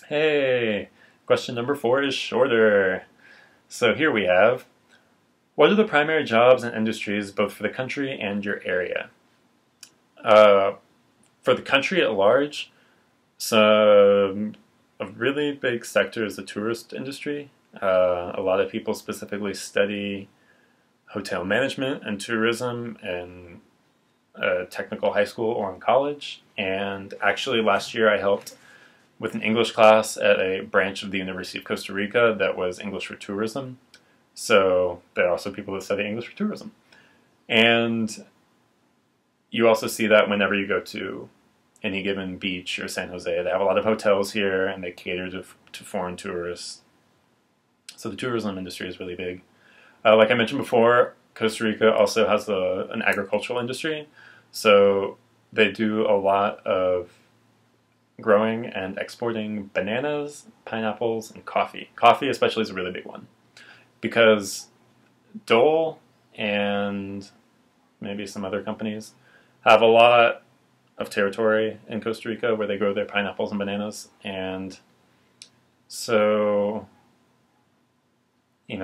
Hey, question number 4 is shorter. So here we have, what are the primary jobs and industries both for the country and your area? Uh, for the country at large, some a really big sector is the tourist industry. A lot of people specifically study hotel management and tourism in a technical high school or in college. And actually last year I helped with an English class at a branch of the University of Costa Rica that was English for tourism. So there are also people that study English for tourism. And you also see that whenever you go to any given beach or San Jose. They have a lot of hotels here and they cater to foreign tourists. So the tourism industry is really big. Like I mentioned before, Costa Rica also has an agricultural industry. So they do a lot of growing and exporting bananas, pineapples, and coffee. Coffee especially is a really big one because Dole and maybe some other companies have a lot of territory in Costa Rica where they grow their pineapples and bananas, and so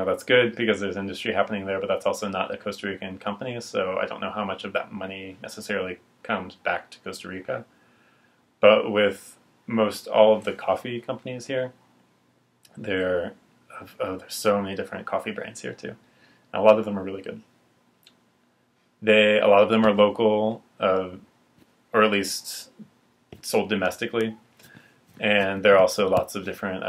that's good because there's industry happening there, but that's also not a Costa Rican company, so I don't know how much of that money necessarily comes back to Costa Rica. But with most all of the coffee companies here, there's so many different coffee brands here too. And a lot of them are really good. A lot of them are local, or at least sold domestically. And there are also lots of different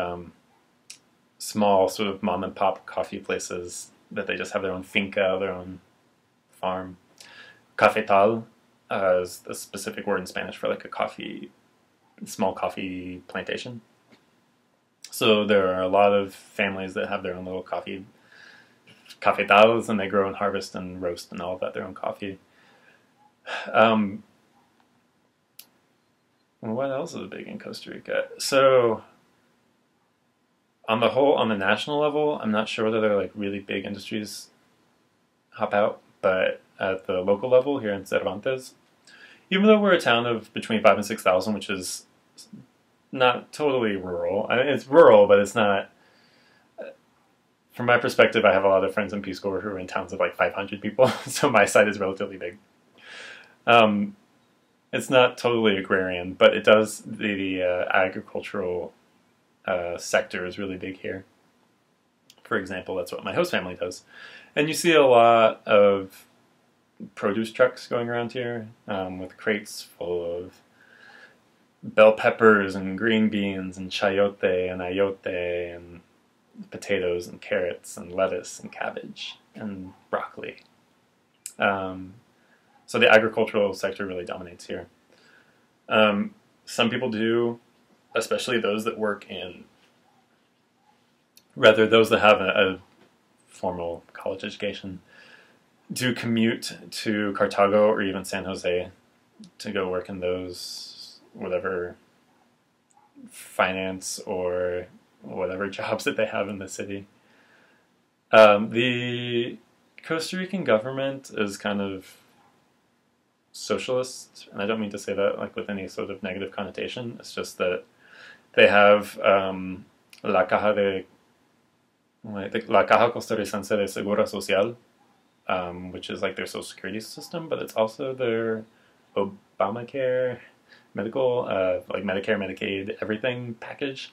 small sort of mom and pop coffee places that they just have their own finca, their own farm. Cafetal is a specific word in Spanish for like a small coffee plantation. So there are a lot of families that have their own little cafetals, and they grow and harvest and roast and all of that, their own coffee. What else is big in Costa Rica? So on the whole, on the national level, I'm not sure whether there are like really big industries hop out, but at the local level here in Cervantes, even though we're a town of between 5,000 and 6,000, which is not totally rural. I mean, it's rural, but it's not. From my perspective, I have a lot of friends in Peace Corps who are in towns of like 500 people, so my site is relatively big. It's not totally agrarian, but it does, the agricultural sector is really big here. For example, that's what my host family does. And you see a lot of produce trucks going around here with crates full of bell peppers and green beans and chayote and ayote and potatoes and carrots and lettuce and cabbage and broccoli. So the agricultural sector really dominates here. Some people do, especially those that work those that have a formal college education, do commute to Cartago or even San Jose to go work in those, whatever, finance or whatever jobs that they have in the city. The Costa Rican government is kind of socialist, and I don't mean to say that like with any sort of negative connotation. It's just that they have La Caja Costarricense de Seguro Social, which is like their social security system, but it's also their Obamacare, medical, like Medicare, Medicaid, everything package.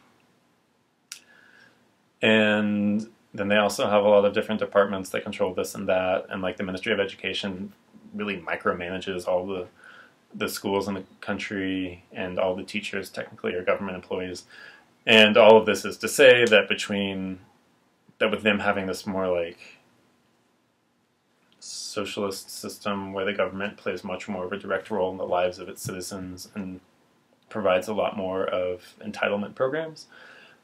And then they also have a lot of different departments that control this and that, and like the Ministry of Education really micromanages all the schools in the country, and all the teachers technically are government employees. And all of this is to say that with them having this more like socialist system where the government plays much more of a direct role in the lives of its citizens and provides a lot more of entitlement programs,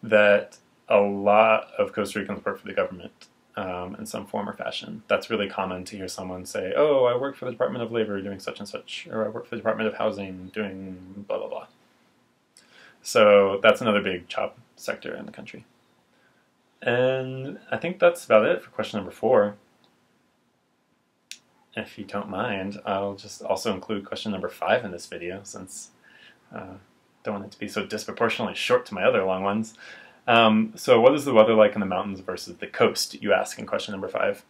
that a lot of Costa Ricans work for the government in some form or fashion. That's really common to hear someone say, oh, I work for the Department of Labor doing such and such, or I work for the Department of Housing doing blah, blah, blah. So that's another big job sector in the country. And I think that's about it for question number 4. If you don't mind, I'll just also include question number 5 in this video, since don't want it to be so disproportionately short to my other long ones. So what is the weather like in the mountains versus the coast, you ask in question number 5.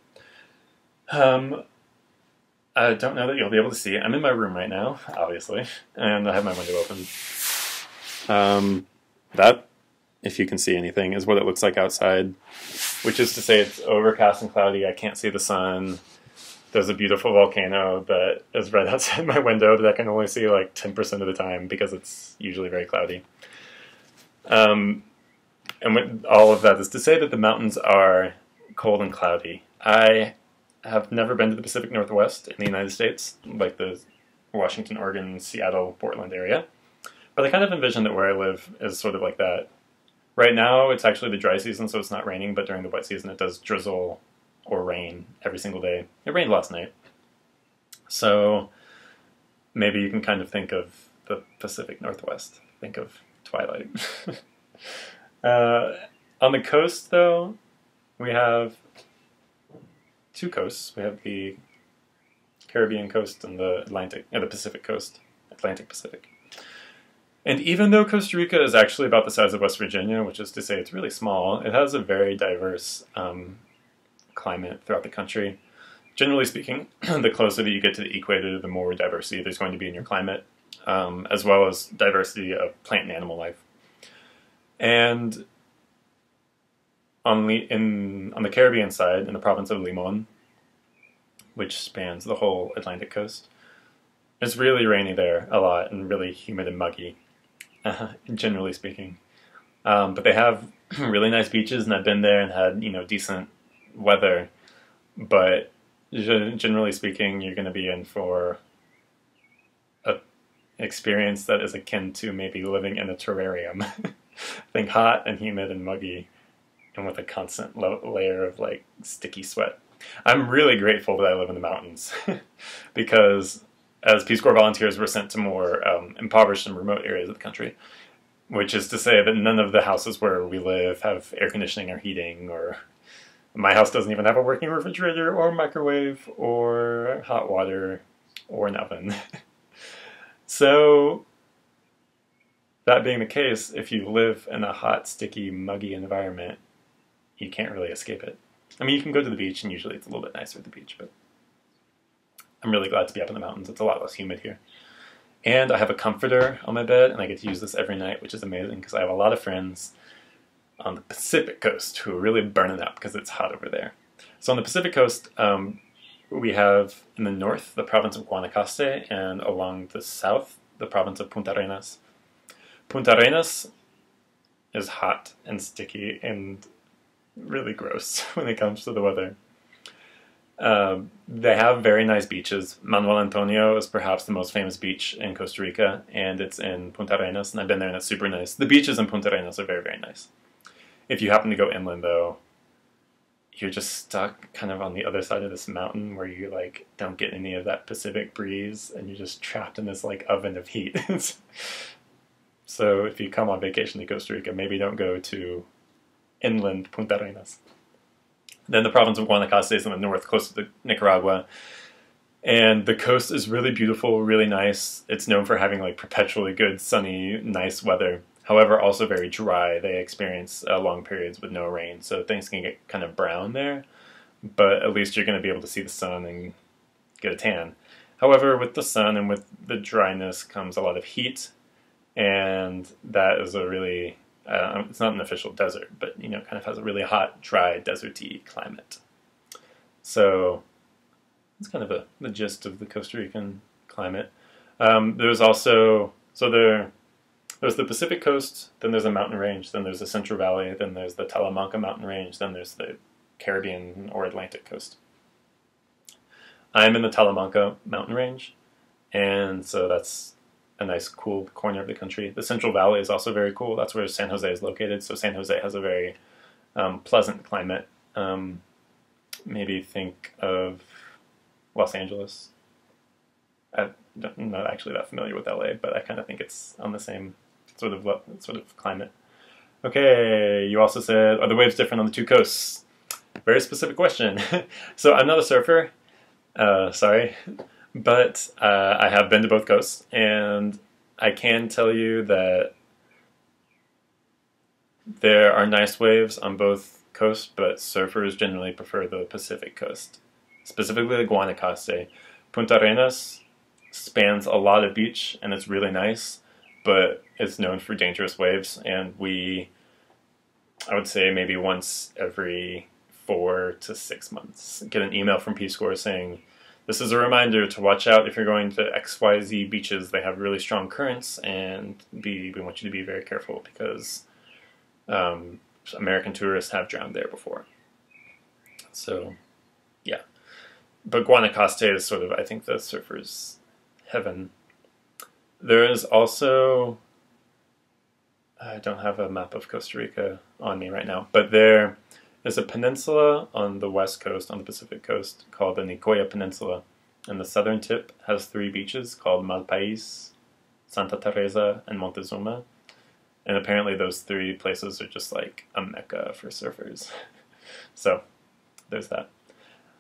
I don't know that you'll be able to see. I'm in my room right now, obviously, and I have my window open. That, if you can see anything, is what it looks like outside, which is to say it's overcast and cloudy. I can't see the sun. There's a beautiful volcano that is right outside my window that I can only see like 10% of the time because it's usually very cloudy. And all of that is to say that the mountains are cold and cloudy. I have never been to the Pacific Northwest in the United States, like the Washington, Oregon, Seattle, Portland area. But I kind of envision that where I live is sort of like that. Right now, it's actually the dry season, so it's not raining, but during the wet season, it does drizzle or rain every single day. It rained last night. So maybe you can kind of think of the Pacific Northwest. Think of twilight. On the coast, though, we have 2 coasts. We have the Caribbean coast and the the Pacific coast, Atlantic Pacific. And even though Costa Rica is actually about the size of West Virginia, which is to say it's really small, it has a very diverse climate throughout the country. Generally speaking, the closer that you get to the equator, the more diversity there's going to be in your climate, as well as diversity of plant and animal life. And on the Caribbean side, in the province of Limon, which spans the whole Atlantic coast, it's really rainy there a lot and really humid and muggy, generally speaking. But they have really nice beaches, and I've been there and had decent weather. But generally speaking, you're going to be in for an experience that is akin to maybe living in a terrarium. Think hot and humid and muggy, and with a constant layer of like sticky sweat. I'm really grateful that I live in the mountains because as Peace Corps volunteers, we're sent to more impoverished and remote areas of the country, which is to say that none of the houses where we live have air conditioning or heating, or my house doesn't even have a working refrigerator or microwave or hot water or an oven. So that being the case, if you live in a hot, sticky, muggy environment, you can't really escape it. I mean, you can go to the beach, and usually it's a little bit nicer at the beach, but I'm really glad to be up in the mountains. It's a lot less humid here. And I have a comforter on my bed, and I get to use this every night, which is amazing because I have a lot of friends on the Pacific coast who are really burning up because it's hot over there. So on the Pacific coast, we have in the north the province of Guanacaste, and along the south the province of Punta Arenas. Punta Arenas is hot and sticky and really gross when it comes to the weather. They have very nice beaches. Manuel Antonio is perhaps the most famous beach in Costa Rica, and it's in Punta Arenas, and I've been there and it's super nice. The beaches in Punta Arenas are very, very nice. If you happen to go inland, though, you're just stuck kind of on the other side of this mountain where you like don't get any of that Pacific breeze, and you're just trapped in this like oven of heat. So if you come on vacation to Costa Rica, maybe don't go to inland Punta Arenas. Then the province of Guanacaste is in the north, close to Nicaragua. And the coast is really beautiful, really nice. It's known for having like perpetually good, sunny, nice weather. However, also very dry. They experience long periods with no rain, so things can get kind of brown there. But at least you're going to be able to see the sun and get a tan. However, with the sun and with the dryness comes a lot of heat. And that is a really... it's not an official desert, but kind of has a really hot, dry, deserty climate. So that's kind of the gist of the Costa Rican climate. There's also there's the Pacific coast, then there's a mountain range, then there's the Central Valley, then there's the Talamanca mountain range, then there's the Caribbean or Atlantic coast. I'm in the Talamanca mountain range, and so that's a nice, cool corner of the country. The Central Valley is also very cool. That's where San Jose is located. So San Jose has a very pleasant climate. Maybe think of Los Angeles. I'm not actually that familiar with LA, but I kind of think it's on the same sort of climate. Okay, you also said, are the waves different on the 2 coasts? Very specific question. So I'm not a surfer. Sorry. But I have been to both coasts, and I can tell you that there are nice waves on both coasts, but surfers generally prefer the Pacific coast, specifically the Guanacaste. Punta Arenas spans a lot of beach, and it's really nice, but it's known for dangerous waves, and I would say maybe once every 4 to 6 months, get an email from Peace Corps saying, this is a reminder to watch out if you're going to XYZ beaches. They have really strong currents, and we want you to be very careful because American tourists have drowned there before. So, yeah. But Guanacaste is sort of, I think, the surfer's heaven. There is also, I don't have a map of Costa Rica on me right now, but there is a peninsula on the west coast, on the Pacific coast, called the Nicoya Peninsula. And the southern tip has 3 beaches called Malpais, Santa Teresa, and Montezuma. And apparently those 3 places are just like a mecca for surfers. So, there's that.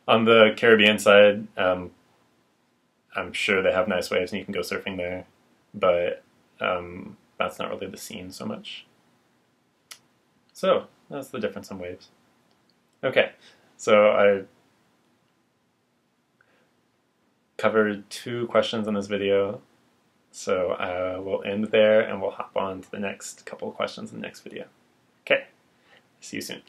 On the Caribbean side, I'm sure they have nice waves and you can go surfing there, but that's not really the scene so much. So, that's the difference in waves. Okay, so I covered 2 questions in this video, so we'll end there and we'll hop on to the next couple of questions in the next video. Okay, see you soon.